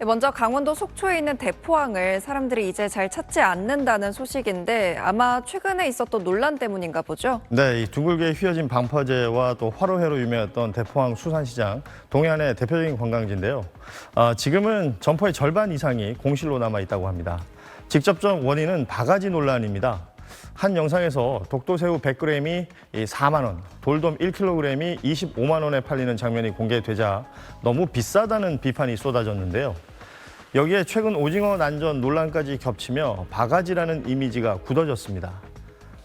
먼저 강원도 속초에 있는 대포항을 사람들이 이제 잘 찾지 않는다는 소식인데 아마 최근에 있었던 논란 때문인가 보죠? 네, 이 둥글게 휘어진 방파제와 또 화로회로 유명했던 대포항 수산시장, 동해안의 대표적인 관광지인데요. 지금은 점포의 절반 이상이 공실로 남아 있다고 합니다. 직접적 원인은 바가지 논란입니다. 한 영상에서 독도새우 100g이 4만 원, 돌돔 1kg이 25만 원에 팔리는 장면이 공개되자 너무 비싸다는 비판이 쏟아졌는데요. 여기에 최근 오징어 난전 논란까지 겹치며 바가지라는 이미지가 굳어졌습니다.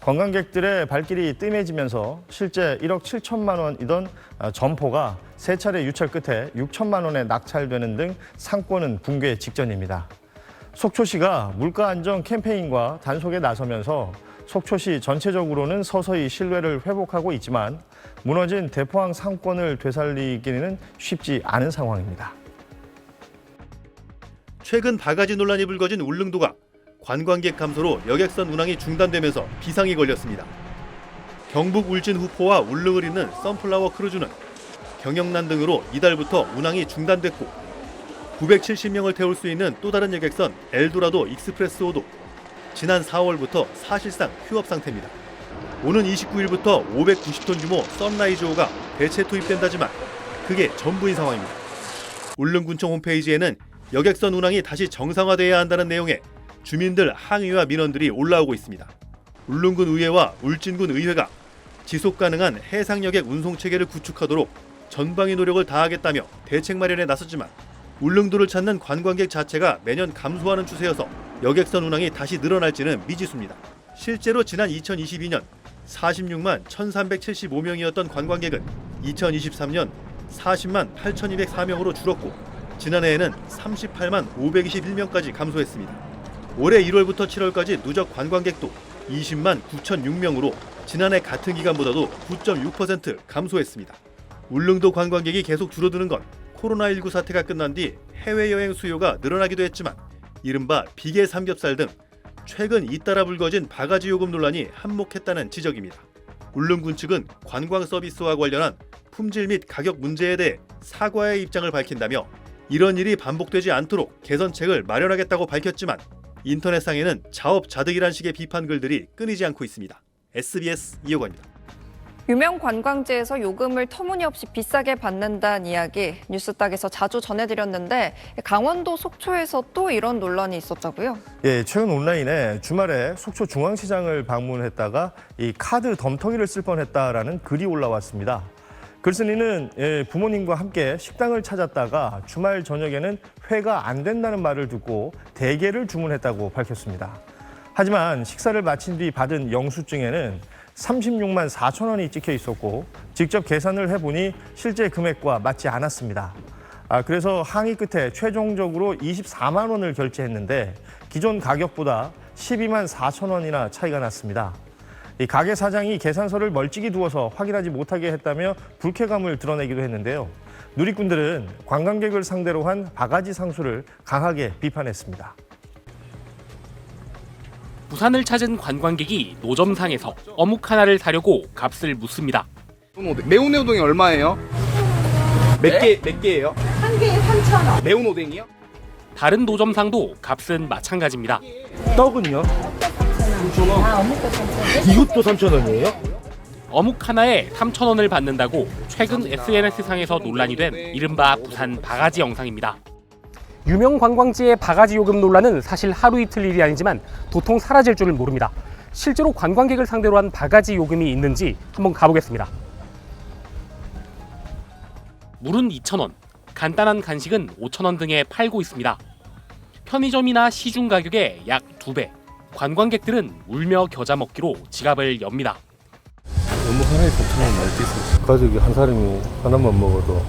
관광객들의 발길이 뜸해지면서 실제 1억 7천만 원이던 점포가 세 차례 유찰 끝에 6천만 원에 낙찰되는 등 상권은 붕괴 직전입니다. 속초시가 물가 안정 캠페인과 단속에 나서면서 속초시 전체적으로는 서서히 신뢰를 회복하고 있지만 무너진 대포항 상권을 되살리기는 쉽지 않은 상황입니다. 최근 바가지 논란이 불거진 울릉도가 관광객 감소로 여객선 운항이 중단되면서 비상이 걸렸습니다. 경북 울진 후포와 울릉을 잇는 선플라워 크루즈는 경영난 등으로 이달부터 운항이 중단됐고 970명을 태울 수 있는 또 다른 여객선 엘도라도 익스프레스호도 지난 4월부터 사실상 휴업 상태입니다. 오는 29일부터 590톤 규모 선라이즈호가 대체 투입된다지만 그게 전부인 상황입니다. 울릉군청 홈페이지에는 여객선 운항이 다시 정상화돼야 한다는 내용의 주민들 항의와 민원들이 올라오고 있습니다. 울릉군 의회와 울진군 의회가 지속 가능한 해상 여객 운송 체계를 구축하도록 전방위 노력을 다하겠다며 대책 마련에 나섰지만 울릉도를 찾는 관광객 자체가 매년 감소하는 추세여서 여객선 운항이 다시 늘어날지는 미지수입니다. 실제로 지난 2022년 46만 1,375명이었던 관광객은 2023년 40만 8,204명으로 줄었고 지난해에는 38만 521명까지 감소했습니다. 올해 1월부터 7월까지 누적 관광객도 20만 9,006명으로 지난해 같은 기간보다도 9.6% 감소했습니다. 울릉도 관광객이 계속 줄어드는 건 코로나19 사태가 끝난 뒤 해외여행 수요가 늘어나기도 했지만 이른바 비계 삼겹살 등 최근 잇따라 불거진 바가지 요금 논란이 한몫했다는 지적입니다. 울릉군 측은 관광 서비스와 관련한 품질 및 가격 문제에 대해 사과의 입장을 밝힌다며 이런 일이 반복되지 않도록 개선책을 마련하겠다고 밝혔지만 인터넷상에는 자업자득이란 식의 비판 글들이 끊이지 않고 있습니다. SBS 이효건입니다. 유명 관광지에서 요금을 터무니없이 비싸게 받는다는 이야기 뉴스딱에서 자주 전해드렸는데 강원도 속초에서 또 이런 논란이 있었다고요? 예, 최근 온라인에 주말에 속초 중앙시장을 방문했다가 이 카드 덤터기를 쓸 뻔했다라는 글이 올라왔습니다. 글쓴이는 부모님과 함께 식당을 찾았다가 주말 저녁에는 회가 안 된다는 말을 듣고 대게를 주문했다고 밝혔습니다. 하지만 식사를 마친 뒤 받은 영수증에는 36만 4천 원이 찍혀 있었고 직접 계산을 해보니 실제 금액과 맞지 않았습니다. 그래서 항의 끝에 최종적으로 24만 원을 결제했는데 기존 가격보다 12만 4천 원이나 차이가 났습니다. 이 가게 사장이 계산서를 멀찍이 두어서 확인하지 못하게 했다며 불쾌감을 드러내기도 했는데요. 누리꾼들은 관광객을 상대로 한 바가지 상수를 강하게 비판했습니다. 부산을 찾은 관광객이 노점상에서 어묵 하나를 사려고 값을 묻습니다. 매운 오뎅이 얼마예요? 몇 개예요? 한 개에 3,000원. 매운 오뎅이요? 다른 노점상도 값은 마찬가지입니다. 떡은요? 3,000원. 어묵도 3,000원. 이것도 3,000원이에요? 어묵 하나에 3,000원을 받는다고 최근 SNS상에서 논란이 된 이른바 부산 바가지 영상입니다. 유명 관광지의 바가지 요금 논란은 사실 하루 이틀 일이 아니지만 도통 사라질 줄을 모릅니다. 실제로 관광객을 상대로 한 바가지 요금이 있는지 한번 가보겠습니다. 물은 2,000원, 간단한 간식은 5,000원 등에 팔고 있습니다. 편의점이나 시중 가격의 약 2배. 관광객들은 울며 겨자 먹기로 지갑을 엽니다. 어묵 하나에 4,000원 많이 비싸. 가족이 한 사람이 하나만 먹어도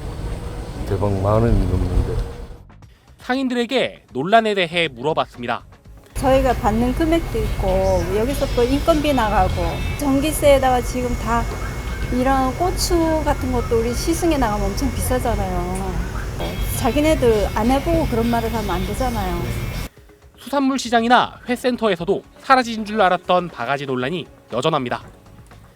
대박 10,000원이 넘는데. 상인들에게 논란에 대해 물어봤습니다. 저희가 받는 금액도 있고 여기서 또 인건비 나가고 전기세에다가 지금 다 이런 고추 같은 것도 우리 시승에 나가면 엄청 비싸잖아요. 자기네들 안 해보고 그런 말을 하면 안 되잖아요. 수산물 시장이나 회센터에서도 사라진 줄 알았던 바가지 논란이 여전합니다.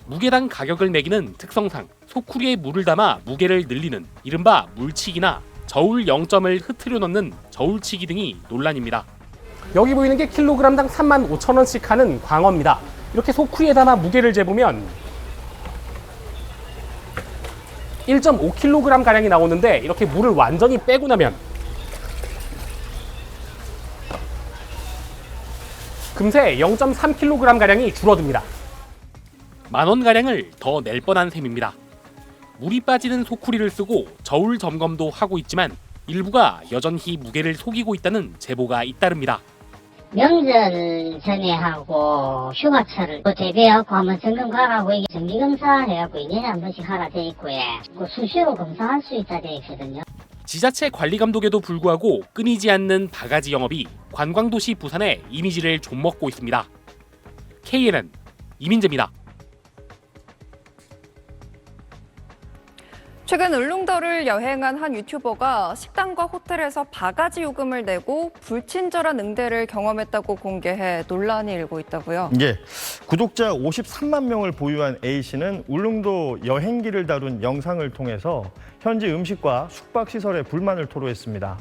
무게당 가격을 매기는 특성상 소쿠리에 물을 담아 무게를 늘리는 이른바 물치기나 저울 0점을 흐트려 넣는 저울치기 등이 논란입니다. 여기 보이는 게 킬로그램당 35,000원씩 하는 광어입니다. 이렇게 소쿠리에 담아 무게를 재보면 1.5kg 가량이 나오는데 이렇게 물을 완전히 빼고 나면 금세 0.3kg 가량이 줄어듭니다. 10,000원 가량을 더 낼 뻔한 셈입니다. 물이 빠지는 소쿠리를 쓰고 저울 점검도 하고 있지만 일부가 여전히 무게를 속이고 있다는 제보가 잇따릅니다. 명절 전에 하고 휴가철을 대비하고 한번 점검 가라고 이게 정기검사 해갖고 2년에 한 번씩 하라 돼 있고 수시로 검사할 수 있다 돼 있거든요. 지자체 관리 감독에도 불구하고 끊이지 않는 바가지 영업이 관광도시 부산의 이미지를 좀먹고 있습니다. KNN 이민재입니다. 최근 울릉도를 여행한 한 유튜버가 식당과 호텔에서 바가지 요금을 내고 불친절한 응대를 경험했다고 공개해 논란이 일고 있다고요. 예, 구독자 53만 명을 보유한 A씨는 울릉도 여행기를 다룬 영상을 통해서 현지 음식과 숙박시설에 불만을 토로했습니다.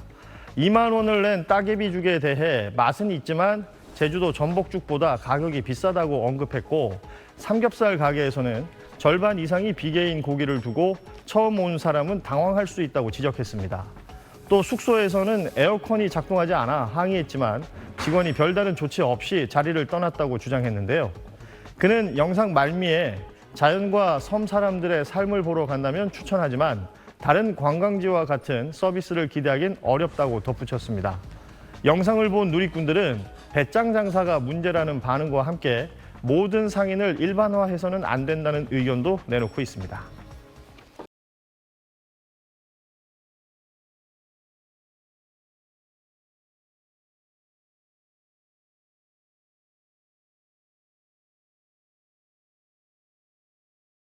2만 원을 낸 따개비죽에 대해 맛은 있지만 제주도 전복죽보다 가격이 비싸다고 언급했고, 삼겹살 가게에서는 절반 이상이 비계인 고기를 두고 처음 온 사람은 당황할 수 있다고 지적했습니다. 또 숙소에서는 에어컨이 작동하지 않아 항의했지만 직원이 별다른 조치 없이 자리를 떠났다고 주장했는데요. 그는 영상 말미에 자연과 섬 사람들의 삶을 보러 간다면 추천하지만 다른 관광지와 같은 서비스를 기대하긴 어렵다고 덧붙였습니다. 영상을 본 누리꾼들은 배짱 장사가 문제라는 반응과 함께 모든 상인을 일반화해서는 안 된다는 의견도 내놓고 있습니다.